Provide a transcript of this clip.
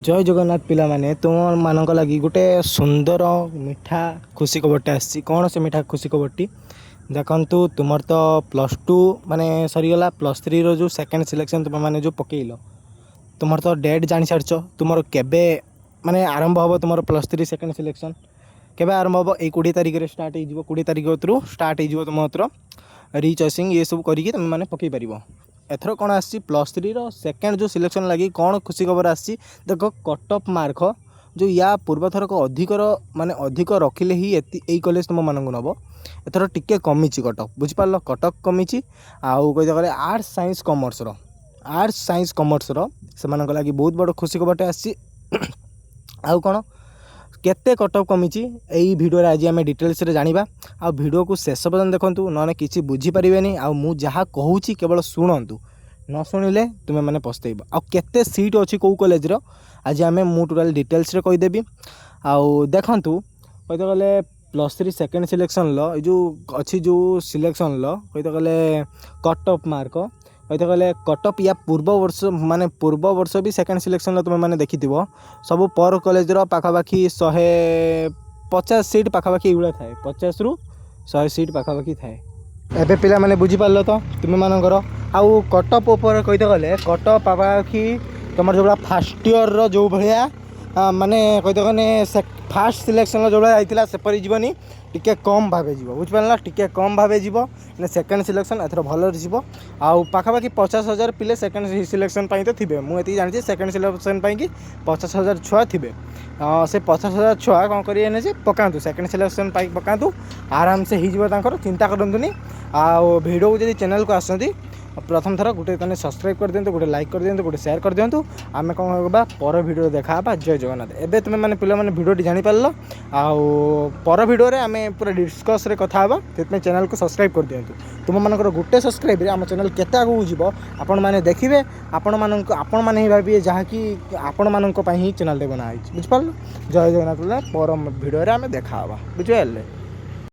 जय जगन्नाथ पिला माने तुम मानक लगी गोटे सुंदर मिठा खुशी खबरटे आसी कौन से मिठा खुशी खबरटी देखु तुम तो +2 माने सरीगला +3 रो जो सेकेंड सिलेक्शन तुम माने जो पकेल तुम तो डेट जानी सारछ तुम केबे माने आरंभ हम तुम +3 सेकेंड सिलेक्शन केबे आरंभ हम ये 20 तारिख में स्टार्ट हो 20 तारिख थ्रू स्टार्ट हो तुम रिचॉइसिंग ये सब करके तुम मैंने पकई पार एथर कौन आसी +3 रो सेकेंड जो सिलेक्शन लगी कौन खुशी खबर आसी देख कट ऑफ मार्क जो या पूर्व थरक अधिक माने अधिक रखिले ही यही कॉलेज तुम मानक नब एथर टिके कमी कट ऑफ बुझिपार कट ऑफ कमी आउ कही गले आर्ट्स साइंस कॉमर्स से लगी बहुत बड़ खुशी खबरटे आसी आउ कौन केते कट ऑफ कमी यही वीडियो आज आम डिटेल्स रे जानिबा आ वीडियो को शेष पर्यंत देखंतु ना किसी बुझी पारिबेनी आ मु जहाँ कहूची केवल शुणु न शुणिले तुम्हें मैंने पछतैब आ केते सीट अच्छी कौ कॉलेज रो आज आम मु टोटाल डिटेल्स रे कहीदेवी आउ देखंतु कहते गले +3 सेकेंड सिलेक्शन लो जो अच्छी जो सिलेक्शन लो कहते गले कट ऑफ मार्क कहते गले कट ऑफ या पूर्व वर्ष भी सेकेंड सिलेक्शन लो तुम मैंने देखि सब पर कॉलेज रो पाखापाखि 150 सीट पाखापाखि ये थाए 50 रु 100 सीट पाखापाखि थाए एबे पिला माने बुझी पारलो तो तुम मानकर आउ कट ऑफ ऊपर कहते गले कट ऑफ पाखापाखि तुम जो फास्ट इयर रो जो भलिया माने कहते गने फास्ट सिलेक्शन जो भाई सेपरी जीवनी टिके कम भावे जीव बुझिपारा टिके कम भावे जीव सेकेंड सिलेक्शन एथर भल जीव आउ पाखापाखि 50,000 पिले सेकेंड सिलेक्शन तो थे मुझे जानी सेकेंड सिलेक्शन कि 50,000 छुआ थे से 50,000 छुआ कौन करेंगे पकातु सेकेंड सिलेक्शन पकातु आराम से हो चिंता करतुनि आउ वीडियो को जब चैनल को आसती प्रथम थर गोटे सब्सक्राइब कर दिंतु गोटे लाइक कर दिंतु गोटे शेयर कर दिंतु आम कौन करवा पर वीडियो देखा जय जगन्नाथ एबे तुम मैंने पिला माने वीडियो जानी पारल आउ पर वीडियो रे आम पूरा डिस्कस रे कथा हबा से चैनल को सब्सक्राइब कर दिंतु तुम मानकर गोटे सब्सक्राइब रे आम चैनल केते आगु जीवो आपण माने देखिबे आपण माने ही भाबिए जहाँ कि आपण मानक ही चैनल बना बुझिपार जय जगन्नाथ पर वीडियो रे आम देखा बुझे।